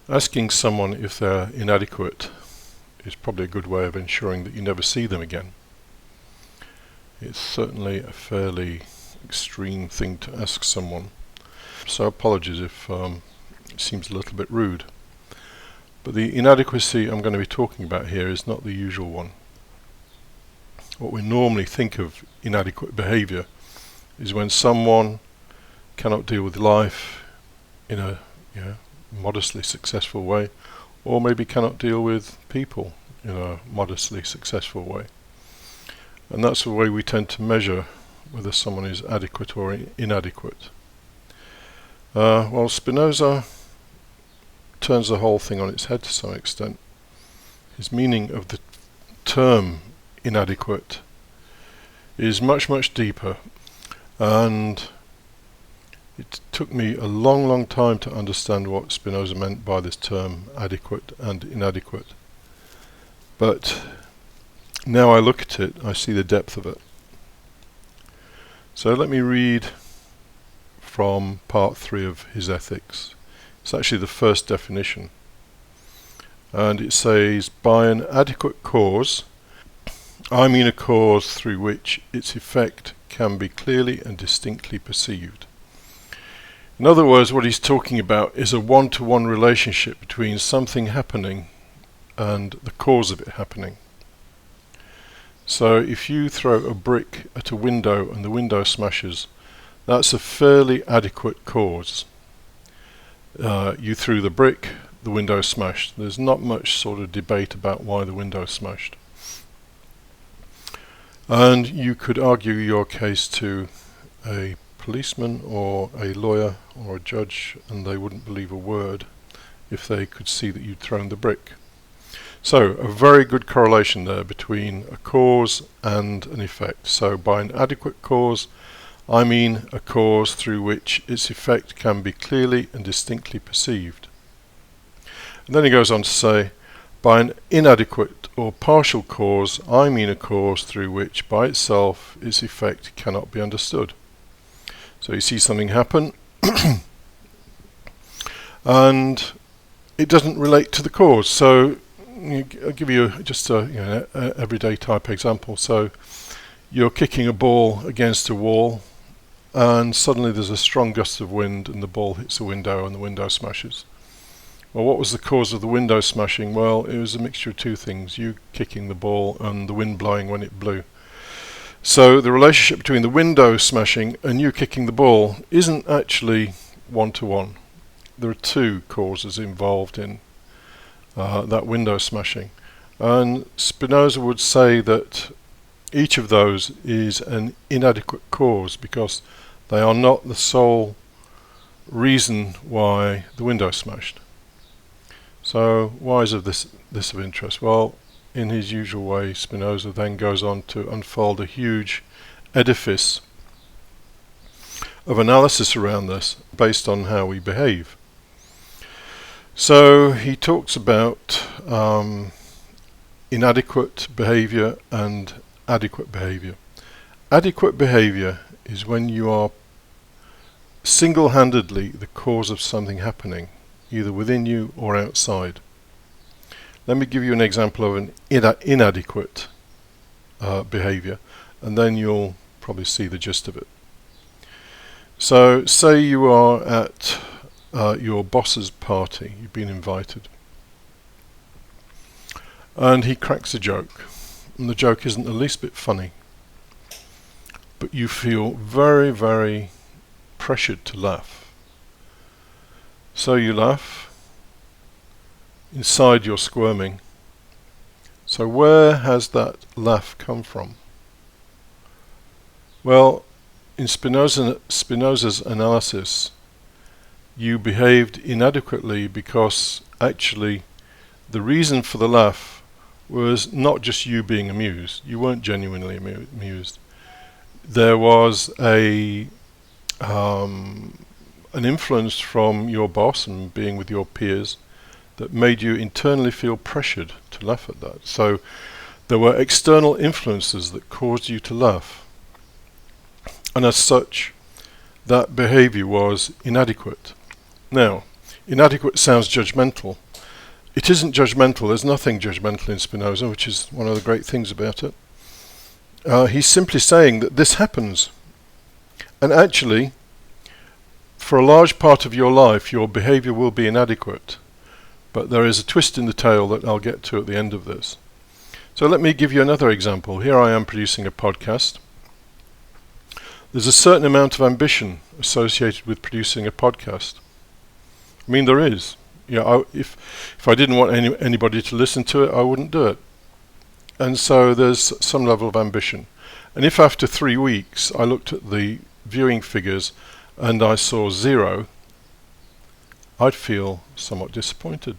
Asking someone if they're inadequate is probably a good way of ensuring that you never see them again. It's certainly a fairly extreme thing to ask someone, so apologies if it seems a little bit rude. But the inadequacy I'm going to be talking about here is not the usual one. What we normally think of inadequate behaviour is when someone cannot deal with life in a modestly successful way, or maybe cannot deal with people in a modestly successful way. And that's the way we tend to measure whether someone is adequate or inadequate. Well, Spinoza turns the whole thing on its head to some extent. His meaning of the term inadequate is much, much deeper, and it took me a long time to understand what Spinoza meant by this term adequate and inadequate. But now I look at it, I see the depth of it. So let me read from part 3 of his Ethics. It's actually the first definition. And it says, by an adequate cause, I mean a cause through which its effect can be clearly and distinctly perceived. In other words, what he's talking about is a one-to-one relationship between something happening and the cause of it happening. So if you throw a brick at a window and the window smashes, that's a fairly adequate cause. You threw the brick, the window smashed. There's not much sort of debate about why the window smashed. And you could argue your case to a policeman or a lawyer or a judge, and they wouldn't believe a word if they could see that you'd thrown the brick. So a very good correlation there between a cause and an effect. So by an adequate cause, I mean a cause through which its effect can be clearly and distinctly perceived. And then he goes on to say, by an inadequate or partial cause, I mean a cause through which by itself its effect cannot be understood. So you see something happen and it doesn't relate to the cause. So I'll give you just a everyday type example. So you're kicking a ball against a wall and suddenly there's a strong gust of wind and the ball hits a window and the window smashes. Well, what was the cause of the window smashing? Well, it was a mixture of two things, you kicking the ball and the wind blowing when it blew. So the relationship between the window smashing and you kicking the ball isn't actually one-to-one. There are two causes involved in that window smashing. And Spinoza would say that each of those is an inadequate cause because they are not the sole reason why the window smashed. So why is this of interest? Well, in his usual way, Spinoza then goes on to unfold a huge edifice of analysis around this based on how we behave. So he talks about inadequate behavior and adequate behavior. Adequate behavior is when you are single-handedly the cause of something happening, either within you or outside. Let me give you an example of an inadequate behavior, and then you'll probably see the gist of it. So say you are at your boss's party, you've been invited, and he cracks a joke, and the joke isn't the least bit funny, but you feel very, very pressured to laugh. So you laugh. Inside you're squirming. So where has that laugh come from? Well, in Spinoza's analysis, you behaved inadequately because actually the reason for the laugh was not just you being amused. You weren't genuinely amused. There was an influence from your boss and being with your peers that made you internally feel pressured to laugh at that. So there were external influences that caused you to laugh. And as such, that behavior was inadequate. Now, Inadequate sounds judgmental. It isn't judgmental. There's nothing judgmental in Spinoza, which is one of the great things about it. He's simply saying that this happens. And actually, for a large part of your life, your behavior will be inadequate. But there is a twist in the tale that I'll get to at the end of this. So let me give you another example. Here I am producing a podcast. There's a certain amount of ambition associated with producing a podcast. I mean, there is. If I didn't want anybody to listen to it, I wouldn't do it. And so there's some level of ambition. And if after 3 weeks I looked at the viewing figures and I saw 0, I'd feel somewhat disappointed.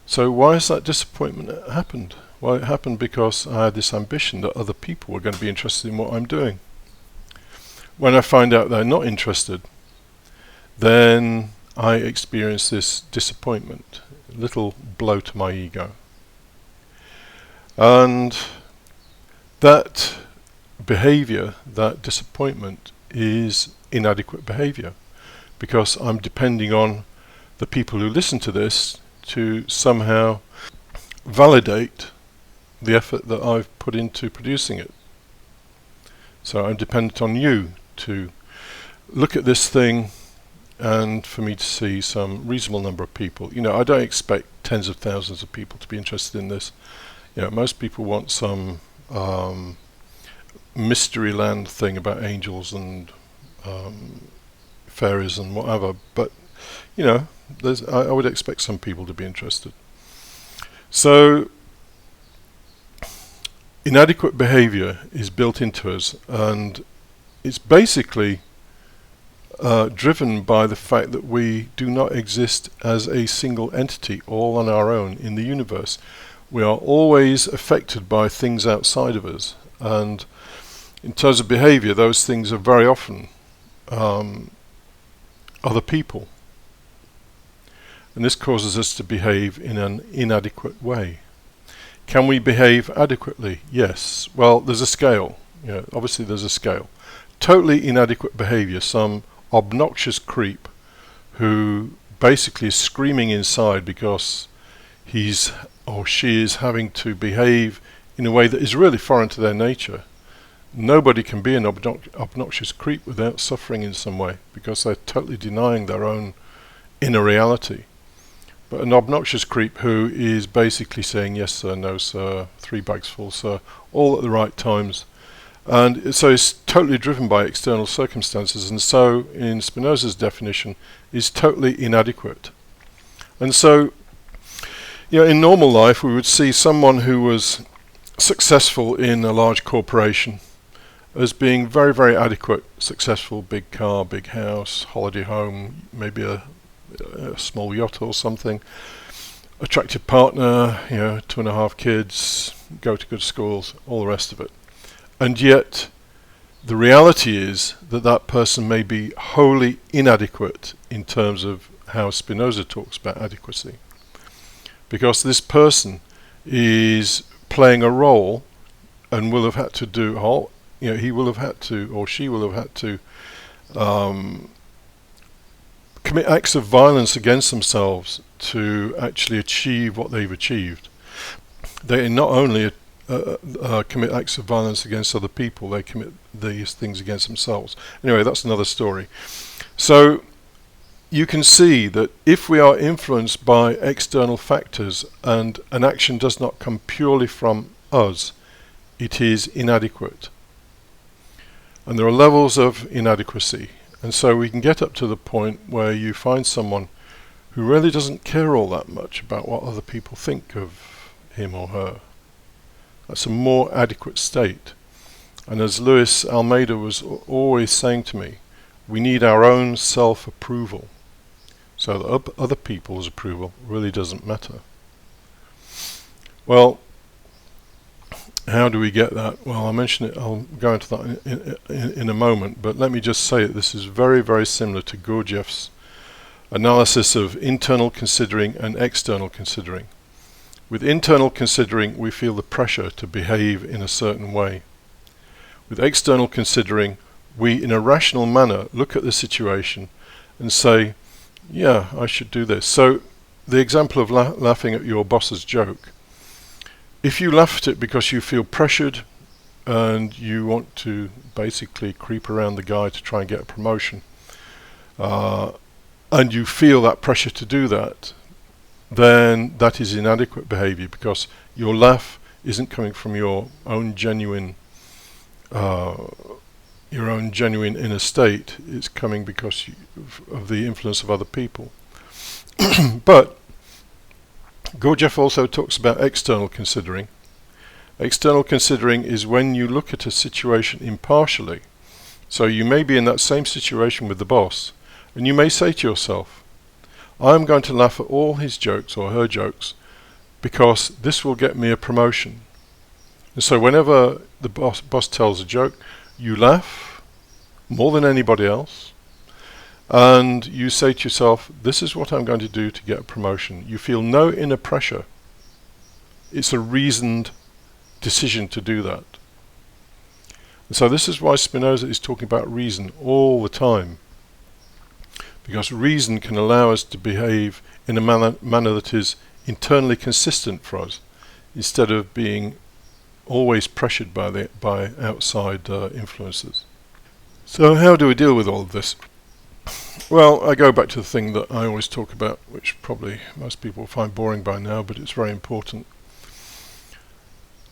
So why has that disappointment happened? Well, it happened because I had this ambition that other people were going to be interested in what I'm doing. When I find out they're not interested, then I experience this disappointment, a little blow to my ego. And that behavior, that disappointment, is inadequate behavior, because I'm depending on the people who listen to this to somehow validate the effort that I've put into producing it. So I'm dependent on you to look at this thing and for me to see some reasonable number of people. I don't expect tens of thousands of people to be interested in this. Most people want some mystery land thing about angels and fairies and whatever, but I would expect some people to be interested. So inadequate behavior is built into us, and it's basically driven by the fact that we do not exist as a single entity all on our own in the universe. We are always affected by things outside of us, and in terms of behavior, those things are very often other people. And this causes us to behave in an inadequate way. Can we behave adequately? Yes. Well, there's a scale. Obviously there's a scale. Totally inadequate behavior, some obnoxious creep who basically is screaming inside because he's or she is having to behave in a way that is really foreign to their nature. Nobody can be an obnoxious creep without suffering in some way, because they're totally denying their own inner reality. But an obnoxious creep who is basically saying yes sir, no sir, 3 bags full sir, all at the right times, and so it's totally driven by external circumstances, and so in Spinoza's definition is totally inadequate. And so in normal life we would see someone who was successful in a large corporation as being very, very adequate, successful, big car, big house, holiday home, maybe a small yacht or something, attractive partner, 2.5 kids, go to good schools, all the rest of it. And yet the reality is that that person may be wholly inadequate in terms of how Spinoza talks about adequacy, because this person is playing a role and will have had to do he will have had to, or she will have had to commit acts of violence against themselves to actually achieve what they've achieved. They not only commit acts of violence against other people, they commit these things against themselves. Anyway, that's another story. So you can see that if we are influenced by external factors and an action does not come purely from us, it is inadequate. And there are levels of inadequacy. And so we can get up to the point where you find someone who really doesn't care all that much about what other people think of him or her. That's a more adequate state. And as Luis Almeida was always saying to me, we need our own self-approval, so that other people's approval really doesn't matter. Well, how do we get that? Well, I'll mention it, I'll go into that in a moment, but let me just say that this is very, very similar to Gurdjieff's analysis of internal considering and external considering. With internal considering, we feel the pressure to behave in a certain way. With external considering, we, in a rational manner, look at the situation and say, yeah, I should do this. So the example of laughing at your boss's joke, if you laugh at it because you feel pressured and you want to basically creep around the guy to try and get a promotion, and you feel that pressure to do that, then that is inadequate behavior, because your laugh isn't coming from your own genuine inner state. It's coming because of the influence of other people. But Gurdjieff also talks about external considering. External considering is when you look at a situation impartially. So you may be in that same situation with the boss, and you may say to yourself, I'm going to laugh at all his jokes or her jokes because this will get me a promotion. And so whenever the boss tells a joke, you laugh more than anybody else, and you say to yourself, this is what I'm going to do to get a promotion. You feel no inner pressure. It's a reasoned decision to do that. And so this is why Spinoza is talking about reason all the time, because reason can allow us to behave in a manner that is internally consistent for us, instead of being always pressured by outside influences. So how do we deal with all of this? Well, I go back to the thing that I always talk about, which probably most people find boring by now, but it's very important.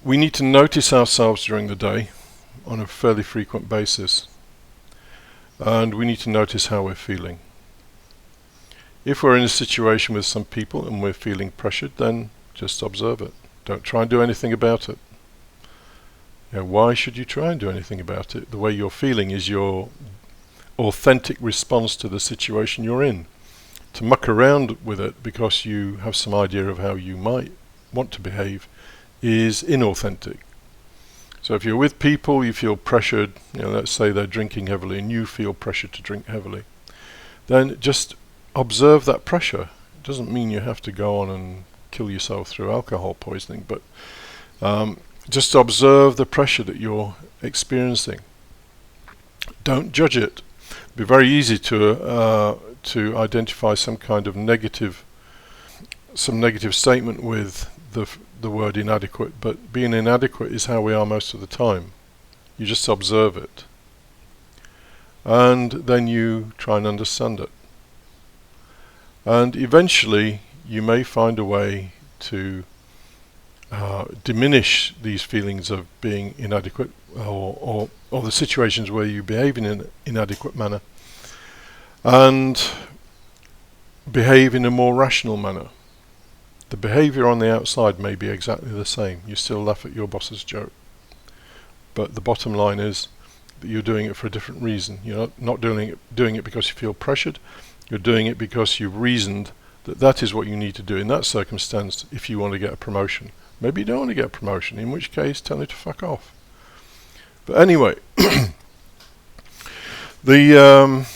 We need to notice ourselves during the day on a fairly frequent basis, and we need to notice how we're feeling. If we're in a situation with some people and we're feeling pressured, then just observe it. Don't try and do anything about it. Why should you try and do anything about it? The way you're feeling is your authentic response to the situation you're in. To muck around with it because you have some idea of how you might want to behave is inauthentic. So if you're with people, you feel pressured, let's say they're drinking heavily and you feel pressured to drink heavily, then just observe that pressure. It doesn't mean you have to go on and kill yourself through alcohol poisoning, but just observe the pressure that you're experiencing. Don't judge it. It'd be very easy to identify some kind of negative statement with the word inadequate, but being inadequate is how we are most of the time. You just observe it, and then you try and understand it. And eventually you may find a way to diminish these feelings of being inadequate, or the situations where you behave in an inadequate manner, and behave in a more rational manner. The behavior on the outside may be exactly the same. You still laugh at your boss's joke, but the bottom line is that you're doing it for a different reason. You're not doing it because you feel pressured. You're doing it because you've reasoned that is what you need to do in that circumstance if you want to get a promotion. Maybe you don't want to get a promotion, in which case tell it to fuck off. But anyway, the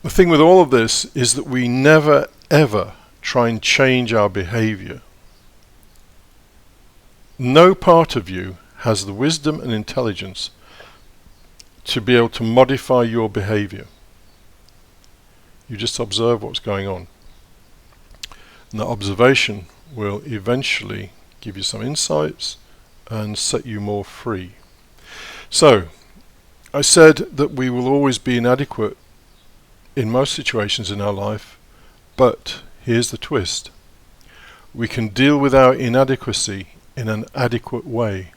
thing with all of this is that we never ever try and change our behavior. No part of you has the wisdom and intelligence to be able to modify your behavior. You just observe what's going on. And that observation will eventually give you some insights and set you more free. So, I said that we will always be inadequate in most situations in our life, but here's the twist. We can deal with our inadequacy in an adequate way,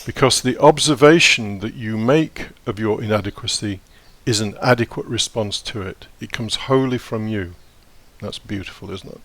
because the observation that you make of your inadequacy is an adequate response to it. It comes wholly from you. That's beautiful, isn't it?